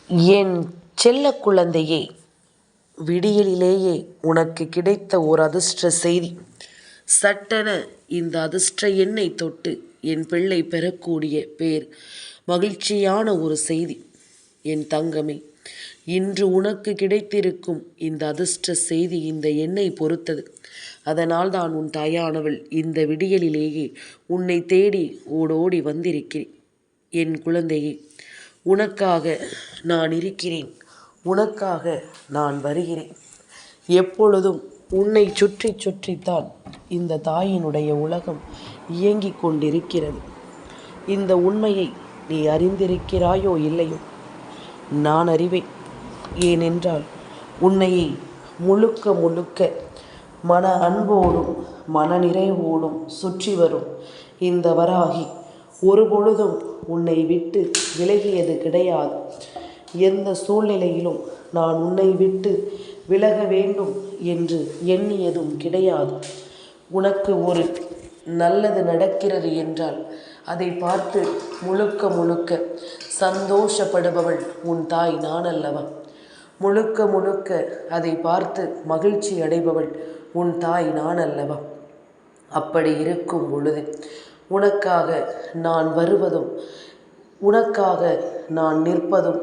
என் செல்ல குழந்தையே, விடியலிலேயே உனக்கு கிடைத்த ஓர் அதிர்ஷ்ட செய்தி. சட்டென இந்த அதிர்ஷ்ட எண்ணை தொட்டு என் பிள்ளை பெறக்கூடிய பேர் மகிழ்ச்சியான ஒரு செய்தி. என் தங்கமே, இன்று உனக்கு கிடைத்திருக்கும் இந்த அதிர்ஷ்ட செய்தி இந்த எண்ணை பொறுத்தது. அதனால் தான் உன் தாயானவள் இந்த விடியலிலேயே உன்னை தேடி ஓடோடி வந்திருக்கிறேன். என் குழந்தையே, உனக்காக நான் இருக்கிறேன், உனக்காக நான் வருகிறேன். எப்பொழுதும் உன்னை சுற்றி சுற்றித்தான் இந்த தாயினுடைய உலகம் இயங்கிக் கொண்டிருக்கிறது. இந்த உண்மையை நீ அறிந்திருக்கிறாயோ இல்லையோ, நான் அறிவேன். ஏனென்றால் உன்னையை முழுக்க முழுக்க மன அன்போடும் மன நிறைவோடும் சுற்றி வரும் இந்த வராகி ஒருபொழுதும் உன்னை விட்டு விலகியது கிடையாது. எந்த சூழ்நிலையிலும் நான் உன்னை விட்டு விலக வேண்டும் என்று எண்ணியதும் கிடையாது. உனக்கு ஒரு நல்லது நடக்கிறது என்றால் அதை பார்த்து முழுக்க முழுக்க சந்தோஷப்படுபவள் உன் தாய் நான் அல்லவா? முழுக்க முழுக்க அதை பார்த்து மகிழ்ச்சி அடைபவள் உன் தாய் நான் அல்லவா? அப்படி இருக்கும் பொழுது உனக்காக நான் வருவதும் உனக்காக நான் நிற்பதும்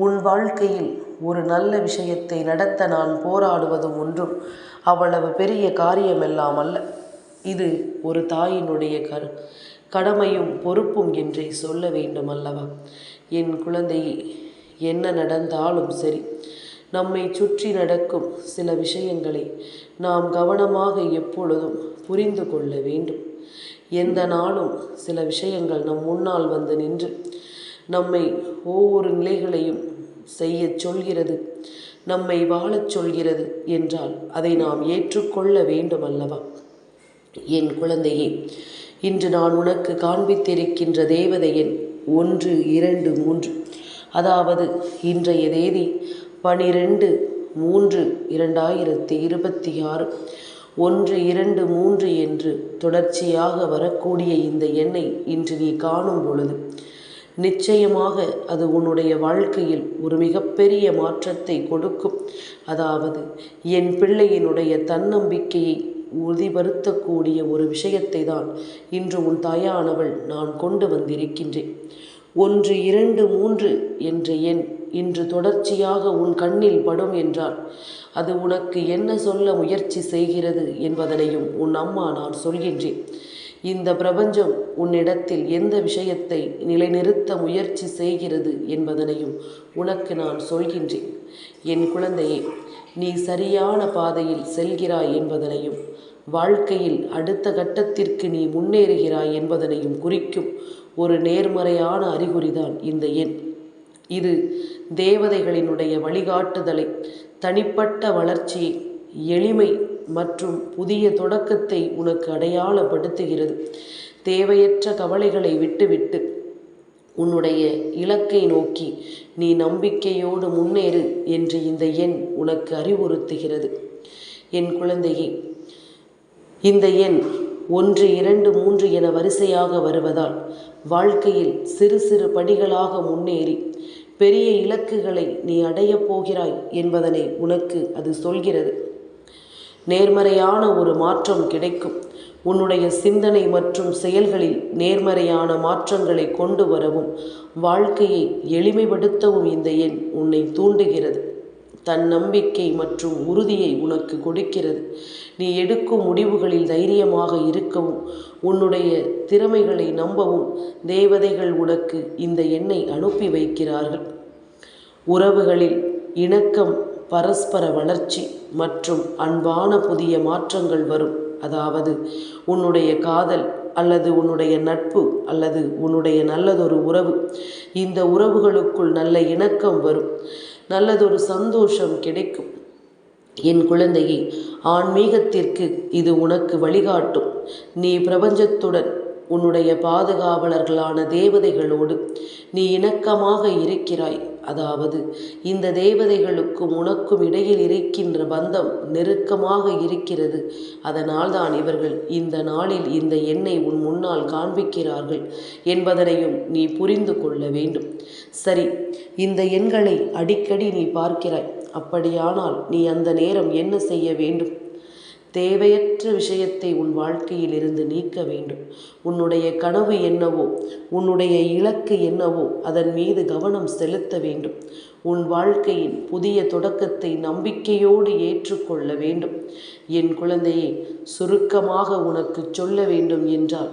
உன் வாழ்க்கையில் ஒரு நல்ல விஷயத்தை நடத்த நான் போராடுவதும் ஒன்றும் அவ்வளவு பெரிய காரியமெல்லாம் அல்ல. இது ஒரு தாயினுடைய கடமையும் பொறுப்பும் என்றே சொல்ல வேண்டும் அல்லவா? என் குழந்தையே, என்ன நடந்தாலும் சரி, நம்மை சுற்றி நடக்கும் சில விஷயங்களை நாம் கவனமாக எப்பொழுதும் புரிந்து கொள்ள வேண்டும். எந்த நாளும் சில விஷயங்கள் நம் முன்னால் வந்து நின்று நம்மை ஒவ்வொரு நிலைகளையும் செய்ய சொல்கிறது, நம்மை வாழச் சொல்கிறது என்றால் அதை நாம் ஏற்றுக்கொள்ள வேண்டும் அல்லவா? என் குழந்தையே, இன்று நான் உனக்கு காண்பித்திருக்கின்ற தேவதை எண் 1, 2, 3. அதாவது இன்றைய தேதி 12/3/2026 1, 2, 3 என்று தொடர்ச்சியாக வரக்கூடிய இந்த எண்ணை இன்று நீ காணும் பொழுது நிச்சயமாக அது உன்னுடைய வாழ்க்கையில் ஒரு மிகப்பெரிய மாற்றத்தை கொடுக்கும். அதாவது என் பிள்ளையினுடைய தன்னம்பிக்கையை உறுதிப்படுத்தக்கூடிய ஒரு விஷயத்தை தான் இன்று உன் தாயானவள் நான் கொண்டு வந்திருக்கின்றேன். 1, 2, 3 என்ற எண் இன்று தொடர்ச்சியாக உன் கண்ணில் படும் என்றால் அது உனக்கு என்ன சொல்ல முயற்சி செய்கிறது என்பதனையும் உன் அம்மா நான் சொல்கின்றேன். இந்த பிரபஞ்சம் உன்னிடத்தில் எந்த விஷயத்தை நிலைநிறுத்த முயற்சி செய்கிறது என்பதனையும் உனக்கு நான் சொல்கின்றேன். என் குழந்தையே, நீ சரியான பாதையில் செல்கிறாய் என்பதனையும் வாழ்க்கையில் அடுத்த கட்டத்திற்கு நீ முன்னேறுகிறாய் என்பதனையும் குறிக்கும் ஒரு நேர்மறையான அறிகுறிதான் இந்த எண். இது தேவதைகளினுடைய வழிகாட்டுதலை, தனிப்பட்ட வளர்ச்சியை, எளிமை மற்றும் புதிய தொடக்கத்தை உனக்கு அடையாளப்படுத்துகிறது. தேவையற்ற கவலைகளை விட்டுவிட்டு உன்னுடைய இலக்கை நோக்கி நீ நம்பிக்கையோடு முன்னேறு என்று இந்த எண் உனக்கு அறிவுறுத்துகிறது. என் குழந்தையே, இந்த எண் 1, 2, 3 என வரிசையாக வருவதால் வாழ்க்கையில் சிறு சிறு படிகளாக முன்னேறி பெரிய இலக்குகளை நீ அடையப் போகிறாய் என்பதனை உனக்கு அது சொல்கிறது. நேர்மறையான ஒரு மாற்றம் கிடைக்கும். உன்னுடைய சிந்தனை மற்றும் செயல்களில் நேர்மறையான மாற்றங்களை கொண்டு வரவும் வாழ்க்கையை எளிமைப்படுத்தவும் இந்த எண் உன்னை தூண்டுகிறது. தன்னம்பிக்கை மற்றும் உறுதியை உனக்கு கொடுக்கிறது. நீ எடுக்கும் முடிவுகளில் தைரியமாக இருக்கவும் உன்னுடைய திறமைகளை நம்பவும் தேவதைகள் உனக்கு இந்த எண்ணை அனுப்பி வைக்கிறார்கள். உறவுகளில் இணக்கம், பரஸ்பர வளர்ச்சி மற்றும் அன்பான புதிய மாற்றங்கள் வரும். அதாவது உன்னுடைய காதல் அல்லது உன்னுடைய நட்பு அல்லது உன்னுடைய நல்லதொரு உறவு, இந்த உறவுகளுக்குள் நல்ல இணக்கம் வரும், நல்லதொரு சந்தோஷம் கிடைக்கும். என் குழந்தையை, ஆன்மீகத்திற்கு இது உனக்கு வழிகாட்டும். நீ பிரபஞ்சத்துடன் உன்னுடைய பாதுகாவலர்களான தேவதைகளோடு நீ இணக்கமாக இருக்கிறாய். அதாவது இந்த தேவதைகளுக்கும் உனக்கும் இடையில் இருக்கின்ற பந்தம் நெருக்கமாக இருக்கிறது. அதனால் தான் இவர்கள் இந்த நாளில் இந்த எண்ணை உன் முன்னால் காண்பிக்கிறார்கள் என்பதனையும் நீ புரிந்து கொள்ள வேண்டும். சரி, இந்த எண்களை அடிக்கடி நீ பார்க்கிறாய். அப்படியானால் நீ அந்த நேரம் என்ன செய்ய வேண்டும்? தேவையற்ற விஷயத்தை உன் வாழ்க்கையில் இருந்து நீக்க வேண்டும். உன்னுடைய கனவு என்னவோ, உன்னுடைய இலக்கு என்னவோ அதன் மீது கவனம் செலுத்த வேண்டும். உன் வாழ்க்கையின் புதிய தொடக்கத்தை நம்பிக்கையோடு ஏற்றுக்கொள்ள வேண்டும். என் குழந்தையே, சுருக்கமாக உனக்கு சொல்ல வேண்டும் என்றால்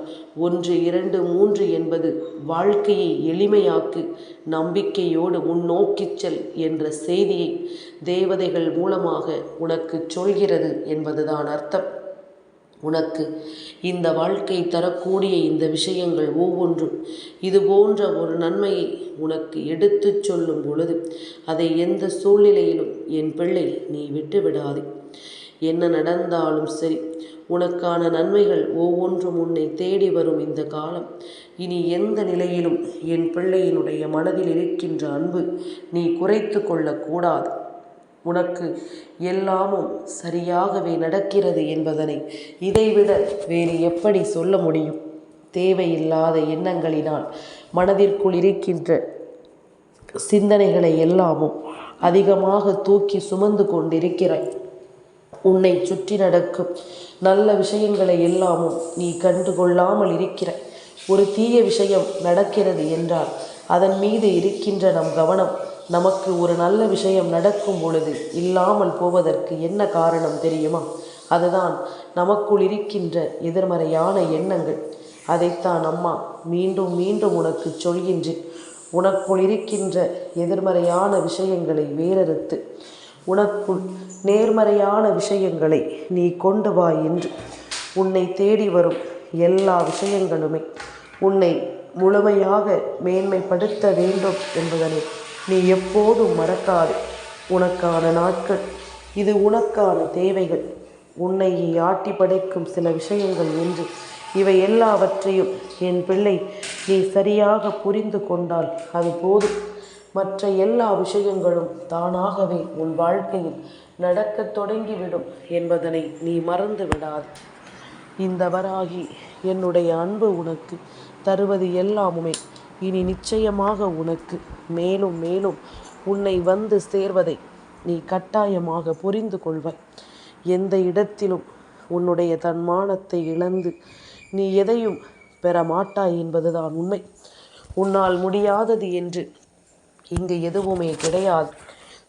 1 2 3 என்பது வாழ்க்கையை எளிமையாக்கு, நம்பிக்கையோடு முன்னோக்கிச் செல் என்ற செய்தியை தேவதைகள் மூலமாக உனக்கு சொல்கிறது என்பதுதான் அர்த்தம். உனக்கு இந்த வாழ்க்கை தரக்கூடிய இந்த விஷயங்கள் ஒவ்வொன்றும் இது போன்ற ஒரு நன்மையை உனக்கு எடுத்து சொல்லும் பொழுது அதை எந்த சூழ்நிலையிலும் என் பிள்ளை நீ விட்டு விடாதே. என்ன நடந்தாலும் சரி, உனக்கான நன்மைகள் ஒவ்வொன்றும் உன்னை தேடி வரும் இந்த காலம். இனி எந்த நிலையிலும் என் பிள்ளையினுடைய மனதில் இருக்கின்ற அன்பு நீ குறைத்து கொள்ளக்கூடாது. உனக்கு எல்லாமும் சரியாகவே நடக்கிறது என்பதனை இதைவிட வேறு எப்படி சொல்ல முடியும்? தேவையில்லாத எண்ணங்களினால் மனதிற்குள் இருக்கின்ற சிந்தனைகளை எல்லாமும் அதிகமாக தூக்கி சுமந்து கொண்டிருக்கிறாய். உன்னை சுற்றி நடக்கும் நல்ல விஷயங்களை எல்லாமும் நீ கண்டுகொள்ளாமல் இருக்கிறாய். ஒரு தீய விஷயம் நடக்கிறது என்றால் அதன் மீது இருக்கின்ற நம் கவனம் நமக்கு ஒரு நல்ல விஷயம் நடக்கும் பொழுது இல்லாமல் போவதற்கு என்ன காரணம் தெரியுமா? அதுதான் நமக்குள் இருக்கின்ற எதிர்மறையான எண்ணங்கள். அதைத்தான் அம்மா மீண்டும் மீண்டும் உனக்கு சொல்கின்றேன். உனக்குள் இருக்கின்ற எதிர்மறையான விஷயங்களை வேறறுத்து உனக்குள் நேர்மறையான விஷயங்களை நீ கொண்டு வா என்று உன்னை தேடி வரும் எல்லா விஷயங்களுமே உன்னை முழுமையாக மேன்மைப்படுத்த வேண்டும் என்பதனை நீ எப்போதும் மறக்காது. உனக்கான நாட்கள், இது உனக்கான தேவைகள், உன்னை ஆட்டி படைக்கும் சில விஷயங்கள் என்று இவை எல்லாவற்றையும் என் பிள்ளை நீ சரியாக புரிந்து கொண்டால் அது போதும். மற்ற எல்லா விஷயங்களும் தானாகவே உன் வாழ்க்கையில் நடக்கத் தொடங்கிவிடும் என்பதனை நீ மறந்து விடாது. இந்த வராகி என்னுடைய அன்பு உனக்கு தருவது எல்லாமுமே இனி நிச்சயமாக உனக்கு மேலும் மேலும் உன்னை வந்து சேர்வதை நீ கட்டாயமாக புரிந்து கொள்வாய். எந்த இடத்திலும் உன்னுடைய தன்மானத்தை இழந்து நீ எதையும் பெற மாட்டாய் என்பதுதான் உண்மை. உன்னால் முடியாதது என்று இங்கு எதுவுமே கிடையாது.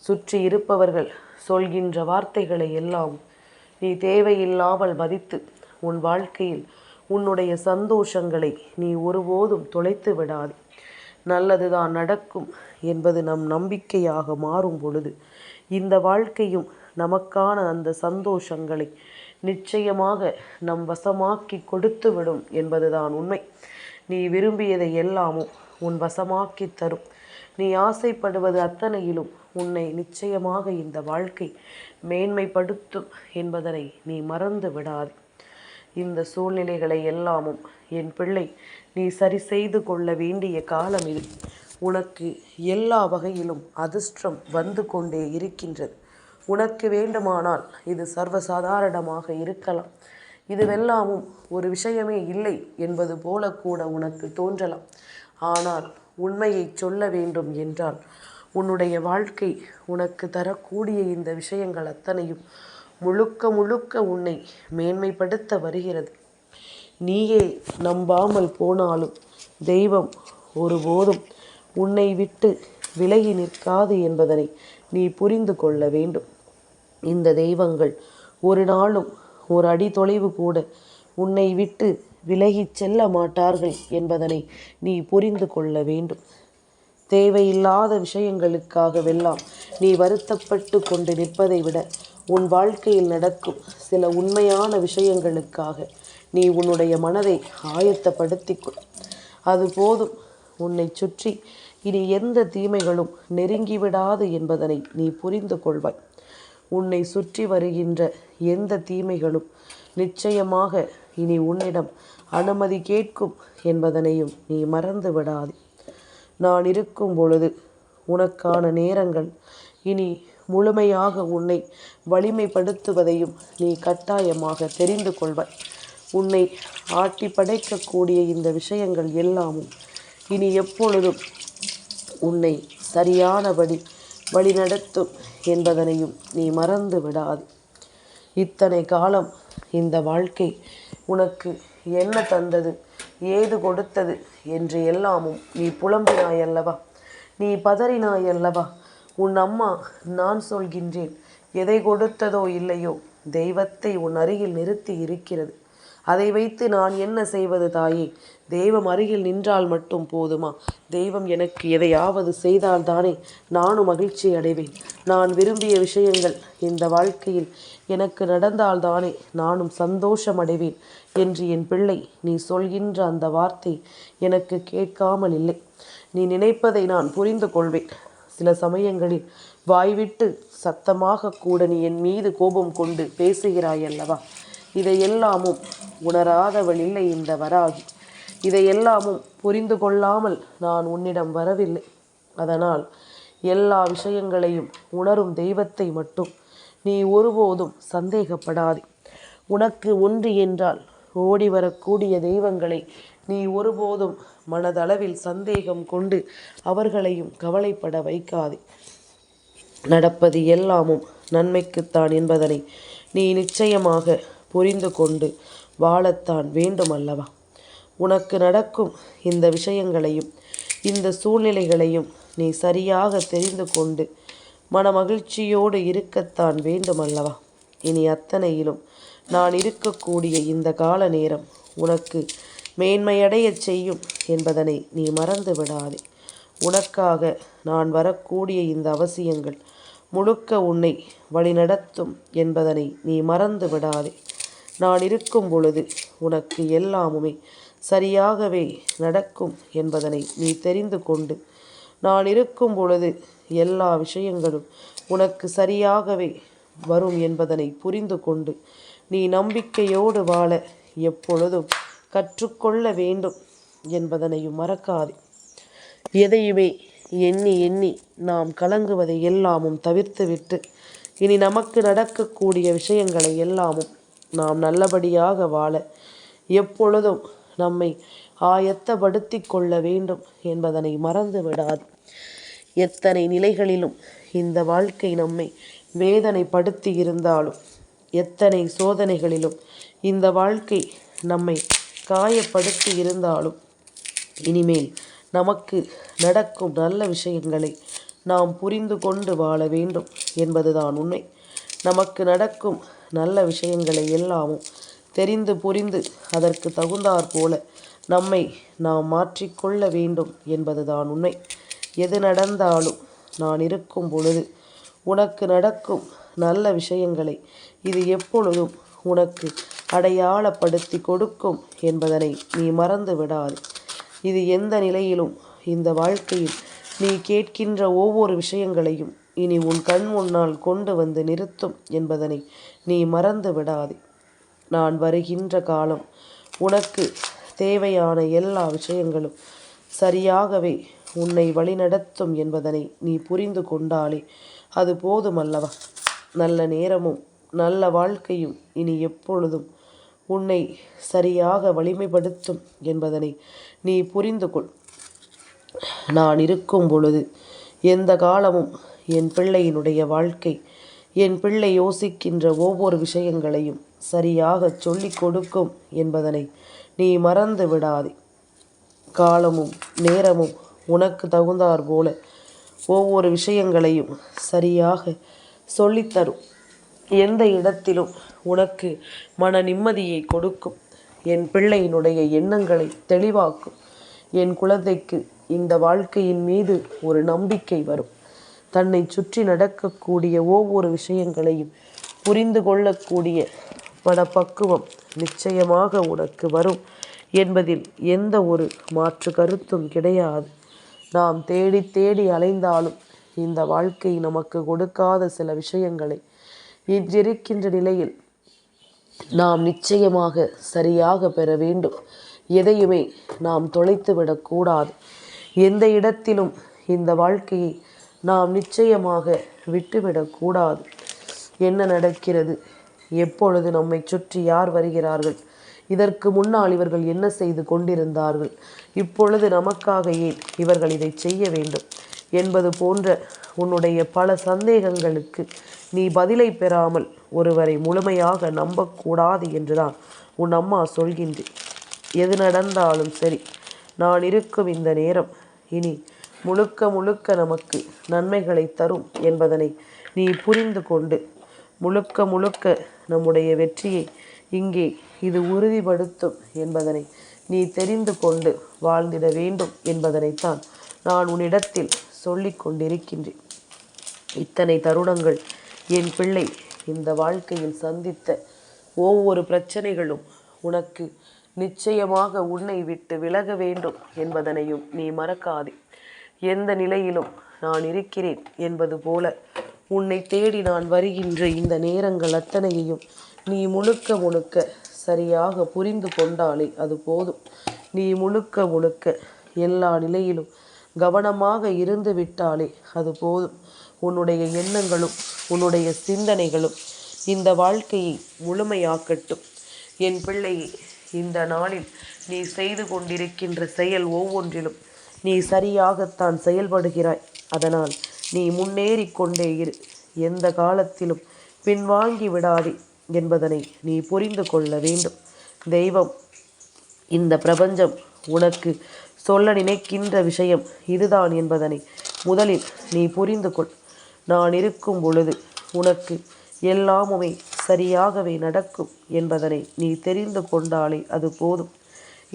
சுற்றி இருப்பவர்கள் சொல்கின்ற வார்த்தைகளை எல்லாம் நீ தேவையில்லாமல் மதித்து உன் வாழ்க்கையில் உன்னுடைய சந்தோஷங்களை நீ ஒருபோதும் தொலைத்து விடாது. நல்லதுதான் நடக்கும் என்பது நம் நம்பிக்கையாக மாறும் பொழுது இந்த வாழ்க்கையும் நமக்கான அந்த சந்தோஷங்களை நிச்சயமாக நம் வசமாக்கி கொடுத்து விடும் என்பதுதான் உண்மை. நீ விரும்பியதை எல்லாமும் உன் வசமாக்கி தரும். நீ ஆசைப்படுவது அத்தனையிலும் உன்னை நிச்சயமாக இந்த வாழ்க்கை மேன்மைப்படுத்தும் என்பதனை நீ மறந்து விடாது. இந்த சூழ்நிலைகளை எல்லாமும் என் பிள்ளை நீ சரி செய்து கொள்ள வேண்டிய காலம் இது. உனக்கு எல்லா வகையிலும் அதிர்ஷ்டம் வந்து கொண்டே இருக்கின்றது. உனக்கு வேண்டுமானால் இது சர்வசாதாரணமாக இருக்கலாம். இதுவெல்லாமும் ஒரு விஷயமே இல்லை என்பது போல கூட உனக்கு தோன்றலாம். ஆனால் உண்மையை சொல்ல வேண்டும் என்றால் உன்னுடைய வாழ்க்கை உனக்கு தரக்கூடிய இந்த விஷயங்கள் அத்தனையும் முழுக்க முழுக்க உன்னை மேன்மைப்படுத்த வருகிறது. நீயே நம்பாமல் போனாலும் தெய்வம் ஒருபோதும் உன்னை விட்டு விலகி நிற்காது என்பதனை நீ புரிந்து கொள்ள வேண்டும். இந்த தெய்வங்கள் ஒரு நாளும் ஒரு அடி தொலைவு கூட உன்னை விட்டு விலகி செல்ல மாட்டார்கள் என்பதனை நீ புரிந்து கொள்ள வேண்டும். தேவையில்லாத விஷயங்களுக்காகவெல்லாம் நீ வருத்தப்பட்டு கொண்டு நிற்பதை விட உன் வாழ்க்கையில் நடக்கும் சில உண்மையான விஷயங்களுக்காக நீ உன்னுடைய மனதை ஆயத்தப்படுத்திக்கொள். அது போதும். உன்னை சுற்றி இனி எந்த தீமைகளும் நெருங்கிவிடாது என்பதனை நீ புரிந்து கொள்வாய். உன்னை சுற்றி வருகின்ற எந்த தீமைகளும் நிச்சயமாக இனி உன்னிடம் அனுமதி கேட்கும் என்பதனையும் நீ மறந்து விடாதே. நான் இருக்கும் பொழுது உனக்கான நேரங்கள் இனி முழுமையாக உன்னை வலிமைப்படுத்துவதையும் நீ கட்டாயமாக தெரிந்து கொள்வாய். உன்னை ஆட்டி படைக்கக்கூடிய இந்த விஷயங்கள் எல்லாமும் இனி எப்பொழுதும் உன்னை சரியானபடி வழிநடத்தும் என்பதனையும் நீ மறந்து விடாது. இத்தனை காலம் இந்த வாழ்க்கை உனக்கு என்ன தந்தது, ஏது கொடுத்தது என்று எல்லாமும் நீ புலம்பினாய் அல்லவா? நீ பதறினாய் அல்லவா? உன் அம்மா நான் சொல்கின்றேன், எதை கொடுத்ததோ இல்லையோ தெய்வத்தை உன் அருகில் நிறுத்தி இருக்கிறது. அதை வைத்து நான் என்ன செய்வது தாயே? தெய்வம் அருகில் நின்றால் மட்டும் போதுமா? தெய்வம் எனக்கு எதையாவது செய்தால்தானே நானும் மகிழ்ச்சி அடைவேன். நான் விரும்பிய விஷயங்கள் இந்த வாழ்க்கையில் எனக்கு நடந்தால்தானே நானும் சந்தோஷம் அடைவேன் என்று என் பிள்ளை நீ சொல்கின்ற அந்த வார்த்தை எனக்கு கேட்காமல் இல்லை. நீ நினைப்பதை நான் புரிந்து கொள்வேன். சில சமயங்களில் வாய்விட்டு சத்தமாக கூட நீ என் மீது கோபம் கொண்டு பேசுகிறாய் அல்லவா? இதையெல்லாமும் உணராதவள் இல்லை இந்த வராகி. இதையெல்லாமும் புரிந்து கொள்ளாமல் நான் உன்னிடம் வரவில்லை. அதனால் எல்லா விஷயங்களையும் உணரும் தெய்வத்தை மட்டும் நீ ஒருபோதும் சந்தேகப்படாதே. உனக்கு ஒன்று என்றால் ஓடி வரக்கூடிய தெய்வங்களை நீ ஒருபோதும் மனதளவில் சந்தேகம் கொண்டு அவர்களையும் கவலைப்பட வைக்காதே. நடப்பது எல்லாமும் நன்மைக்குத்தான் என்பதனை நீ நிச்சயமாக புரிந்து கொண்டு வாழத்தான் வேண்டும் அல்லவா? உனக்கு நடக்கும் இந்த விஷயங்களையும் இந்த சூழ்நிலைகளையும் நீ சரியாக தெரிந்து கொண்டு மனமகிழ்ச்சியோடு இருக்கத்தான் வேண்டும் அல்லவா? இனி அத்தனையிலும் நான் இருக்கக்கூடிய இந்த கால நேரம் உனக்கு மேன்மையடைய செய்யும் என்பதனை நீ மறந்து விடாதே. உனக்காக நான் வரக்கூடிய இந்த அவசியங்கள் முழுக்க உன்னை வழிநடத்தும் என்பதனை நீ மறந்து விடாதே. நான் இருக்கும் பொழுது உனக்கு எல்லாமுமே சரியாகவே நடக்கும் என்பதனை நீ தெரிந்து கொண்டு, நான் இருக்கும் பொழுது எல்லா விஷயங்களும் உனக்கு சரியாகவே வரும் என்பதனை புரிந்து கொண்டு நீ நம்பிக்கையோடு வாழ எப்பொழுதும் கற்றுக்கொள்ள வேண்டும் என்பதனையும் மறக்காதே. எதையுமே எண்ணி எண்ணி நாம் கலங்குவதை எல்லாமும் தவிர்த்துவிட்டு இனி நமக்கு நடக்கக்கூடிய விஷயங்களை எல்லாமும் நாம் நல்லபடியாக வாழ எப்பொழுதும் நம்மை ஆயத்தப்படுத்தி கொள்ள வேண்டும் என்பதனை மறந்து விடாது. எத்தனை நிலைகளிலும் இந்த வாழ்க்கை நம்மை வேதனைப்படுத்தி இருந்தாலும், எத்தனை சோதனைகளிலும் இந்த வாழ்க்கை நம்மை காயப்படுத்தி இருந்தாலும், இனிமேல் நமக்கு நடக்கும் நல்ல விஷயங்களை நாம் புரிந்து கொண்டு வாழ வேண்டும் என்பதுதான் உண்மை. நமக்கு நடக்கும் நல்ல விஷயங்களை எல்லாமும் தெரிந்து புரிந்து அதற்கு தகுந்தாற் போல நம்மை நாம் மாற்றிக்கொள்ள வேண்டும் என்பதுதான் உண்மை. எது நடந்தாலும் நான் இருக்கும் பொழுது உனக்கு நடக்கும் நல்ல விஷயங்களை இது எப்பொழுதும் உனக்கு அடையாளப்படுத்தி கொடுக்கும் என்பதனை நீ மறந்து விடாது. இது எந்த நிலையிலும் இந்த வாழ்க்கையில் நீ கேட்கின்ற ஒவ்வொரு விஷயங்களையும் இனி உன் கண் முன்னால் கொண்டு வந்து நிறுத்தும் என்பதனை நீ மறந்து விடாதே. நான் வருகின்ற காலம் உனக்கு தேவையான எல்லா விஷயங்களும் சரியாகவே உன்னை வழிநடத்தும் என்பதனை நீ புரிந்து கொண்டாலே அது போதுமல்லவா? நல்ல நேரமும் நல்ல வாழ்க்கையும் இனி எப்பொழுதும் உன்னை சரியாக வலிமைப்படுத்தும் என்பதனை நீ புரிந்து கொள். நான் இருக்கும் பொழுது எந்த காலமும் என் பிள்ளையினுடைய வாழ்க்கை, என் பிள்ளை யோசிக்கின்ற ஒவ்வொரு விஷயங்களையும் சரியாக சொல்லிக் கொடுக்கும் என்பதனை நீ மறந்து விடாதே. காலமும் நேரமும் உனக்கு தகுந்தாற் போல ஒவ்வொரு விஷயங்களையும் சரியாக சொல்லித்தரும். எந்த இடத்திலும் உனக்கு மன நிம்மதியை கொடுக்கும். என் பிள்ளையினுடைய எண்ணங்களை தெளிவாக்கும். என் குழந்தைக்கு இந்த வாழ்க்கையின் மீது ஒரு நம்பிக்கை வரும். தன்னை சுற்றி நடக்கக்கூடிய ஒவ்வொரு விஷயங்களையும் புரிந்து கொள்ளக்கூடிய மனப்பக்குவம் நிச்சயமாக உனக்கு வரும் என்பதில் எந்த ஒரு மாற்று கருத்தும் கிடையாது. நாம் தேடி தேடி அலைந்தாலும் இந்த வாழ்க்கை நமக்கு கொடுக்காத சில விஷயங்களை இன்றிருக்கின்ற நிலையில் நாம் நிச்சயமாக சரியாக பெற வேண்டும். எதையுமே நாம் தொலைத்து விடக்கூடாது. எந்த இடத்திலும் இந்த வாழ்க்கையை நாம் நிச்சயமாக விட்டுவிடக்கூடாது. என்ன நடக்கிறது? எப்பொழுது நம்மை சுற்றி யார் வருகிறார்கள்? இதற்கு முன்னால் இவர்கள் என்ன செய்து கொண்டிருந்தார்கள்? இப்பொழுது நமக்காக ஏன் இவர்கள் இதை செய்ய வேண்டும் என்பது போன்ற உன்னுடைய பல சந்தேகங்களுக்கு நீ பதிலை பெறாமல் ஒருவரை முழுமையாக நம்பக்கூடாது என்றுதான் உன் அம்மா சொல்கின்றேன். எது நடந்தாலும் சரி, நான் இருக்கும் இந்த நேரம் இனி முழுக்க முழுக்க நமக்கு நன்மைகளை தரும் என்பதனை நீ புரிந்து கொண்டு, முழுக்க முழுக்க நம்முடைய வெற்றியை இங்கே இது உறுதிப்படுத்தும் என்பதனை நீ தெரிந்து கொண்டு வாழ்ந்திட வேண்டும் என்பதனைத்தான் நான் உன்னிடத்தில் சொல்லி கொண்டிருக்கின்றேன். இத்தனை தருணங்கள் என் பிள்ளை இந்த வாழ்க்கையில் சந்தித்த ஒவ்வொரு பிரச்சனைகளும் உனக்கு நிச்சயமாக உன்னை விட்டு விலக வேண்டும் என்பதனையும் நீ மறக்காதே. எந்த நிலையிலும் நான் இருக்கிறேன் என்பது போல உன்னை தேடி நான் வருகின்ற இந்த நேரங்கள் அத்தனையையும் நீ முழுக்க முழுக்க சரியாக புரிந்து கொண்டாலே அது போதும். நீ முழுக்க முழுக்க எல்லா நிலையிலும் கவனமாக இருந்து விட்டாலே அது போதும். உன்னுடைய எண்ணங்களும் உன்னுடைய சிந்தனைகளும் இந்த வாழ்க்கையை முழுமையாக்கட்டும். என் பிள்ளையை, இந்த நாளில் நீ செய்து கொண்டிருக்கின்ற செயல் ஒவ்வொன்றிலும் நீ சரியாகத்தான் செயல்படுகிறாய். அதனால் நீ முன்னேறி கொண்டே இரு. எந்த காலத்திலும் பின்வாங்கி விடாதே என்பதனை நீ புரிந்து கொள்ள வேண்டும். தெய்வம், இந்த பிரபஞ்சம் உனக்கு சொல்ல நினைக்கின்ற விஷயம் இதுதான் என்பதனை முதலில் நீ புரிந்து கொள். நான் இருக்கும் பொழுது உனக்கு எல்லாமுமே சரியாகவே நடக்கும் என்பதனை நீ தெரிந்து கொண்டாலே அது போதும்.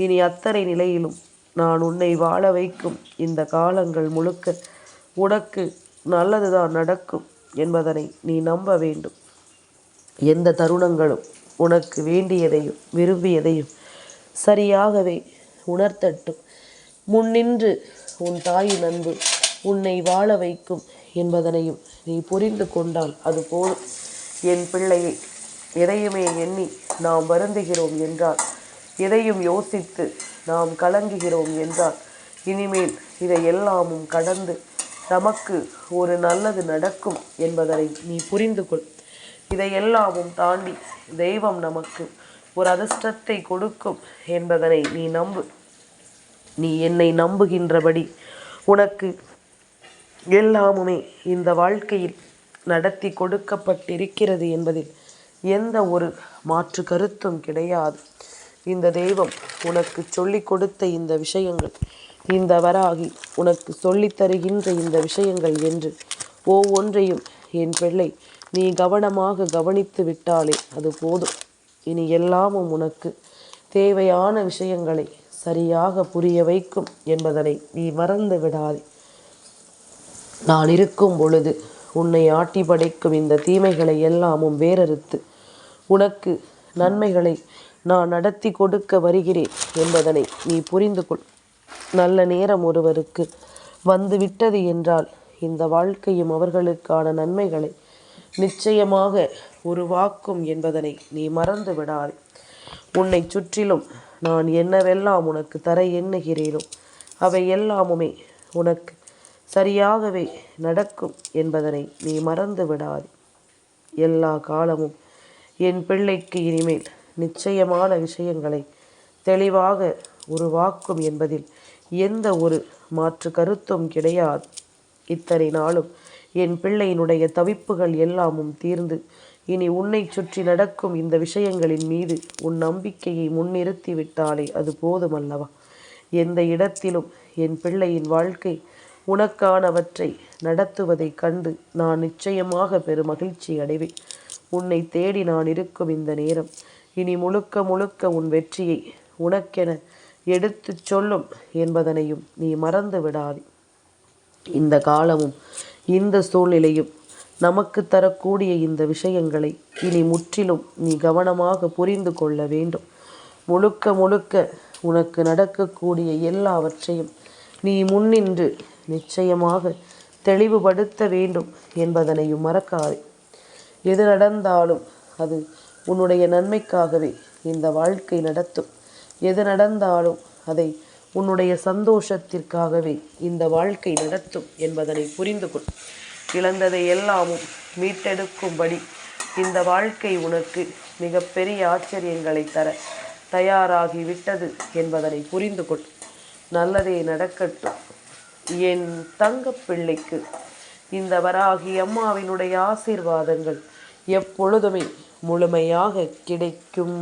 இனி அத்தனை நிலையிலும் நான் உன்னை வாழ வைக்கும் இந்த காலங்கள் முழுக்க உனக்கு நல்லதுதான் நடக்கும் என்பதனை நீ நம்ப வேண்டும். எந்த தருணங்களும் உனக்கு வேண்டியதையும் விரும்பியதையும் சரியாகவே உணர்த்தட்டும். முன்னின்று உன் தாயின் அன்பு உன்னை வாழ வைக்கும் என்பதனையும் நீ புரிந்து கொண்டால் அது போதும். என் பிள்ளையை, எதையுமே எண்ணி நாம் வருந்துகிறோம் என்றால், எதையும் யோசித்து நாம் கலங்குகிறோம் என்றால், இனிமேல் இதை எல்லாமும் கடந்து நமக்கு ஒரு நல்லது நடக்கும் என்பதனை நீ புரிந்து கொள். இதையெல்லாமும் தாண்டி தெய்வம் நமக்கு ஒரு அதிர்ஷ்டத்தை கொடுக்கும் என்பதனை நீ நம்பு. நீ என்னை நம்புகின்றபடி உனக்கு எல்லாமுமே இந்த வாழ்க்கையில் நடத்தி கொடுக்கப்பட்டிருக்கிறது என்பதில் எந்த ஒரு மாற்று கருத்தும் கிடையாது. இந்த தெய்வம் உனக்கு சொல்லி கொடுத்த இந்த விஷயங்கள், இந்த வராகி உனக்கு சொல்லித் தருகின்ற இந்த விஷயங்கள் என்று ஒவ்வொன்றையும் என் பிள்ளை நீ கவனமாக கவனித்து விட்டாலே அது போதும். இனி எல்லாமும் உனக்கு தேவையான விஷயங்களை சரியாக புரிய வைக்கும் என்பதனை நீ மறந்து விடாதே. நான் இருக்கும் பொழுது உன்னை ஆட்டி படைக்கும் இந்த தீமைகளை எல்லாமும் வேறறுத்து உனக்கு நன்மைகளை நான் நடத்தி கொடுக்க வருகிறேன் என்பதனை நீ புரிந்து கொள். நல்ல நேரம் ஒருவருக்கு வந்துவிட்டது என்றால் இந்த வாழ்க்கையும் அவர்களுக்கான நன்மைகளை நிச்சயமாக உருவாக்கும் என்பதனை நீ மறந்து விடாதே. உன்னை சுற்றிலும் நான் என்னவெல்லாம் உனக்கு தர எண்ணுகிறேனோ அவை எல்லாமுமே உனக்கு சரியாகவே நடக்கும் என்பதனை நீ மறந்து விடாதே. எல்லா காலமும் என் பிள்ளைக்கு இனிமேல் நிச்சயமான விஷயங்களை தெளிவாக உருவாக்கும் என்பதில் எந்த ஒரு மாற்று கருத்தும் கிடையாது. இத்தனை நாளும் என் பிள்ளையினுடைய தவிப்புகள் எல்லாமும் தீர்ந்து இனி உன்னை சுற்றி நடக்கும் இந்த விஷயங்களின் மீது உன் நம்பிக்கையை முன்னிறுத்தி விட்டாலே அது போதுமல்லவா? எந்த இடத்திலும் என் பிள்ளையின் வாழ்க்கை உனக்கானவற்றை நடத்துவதைக் கண்டு நான் நிச்சயமாக பெரும் மகிழ்ச்சி அடைவேன். உன்னை தேடி நான் இருக்கும் இந்த நேரம் இனி முழுக்க முழுக்க உன் வெற்றியை உனக்கென எடுத்துச் சொல்லும் என்பதனையும் நீ மறந்து விடாதே. இந்த காலமும் இந்த சூழ்நிலையும் நமக்கு தரக்கூடிய இந்த விஷயங்களை இனி முற்றிலும் நீ கவனமாக புரிந்து கொள்ள வேண்டும். முழுக்க முழுக்க உனக்கு நடக்கக்கூடிய எல்லாவற்றையும் நீ முன்னின்று நிச்சயமாக தெளிவுபடுத்த வேண்டும் என்பதனையும் மறக்காதே. எது நடந்தாலும் அது உன்னுடைய நன்மைக்காகவே இந்த வாழ்க்கை நடத்தும். எது நடந்தாலும் அதை உன்னுடைய சந்தோஷத்திற்காகவே இந்த வாழ்க்கை நடத்தும் என்பதனை புரிந்து கொள். இழந்ததை எல்லாமும் மீட்டெடுக்கும்படி இந்த வாழ்க்கை உனக்கு மிகப்பெரிய ஆச்சரியங்களை தர தயாராகிவிட்டது என்பதனை புரிந்து கொள். நல்லதே நடக்கட்டும். என் தங்க பிள்ளைக்கு இந்த வராகி அம்மாவினுடைய ஆசீர்வாதங்கள் எப்பொழுதுமே முழுமையாக கிடைக்கும்.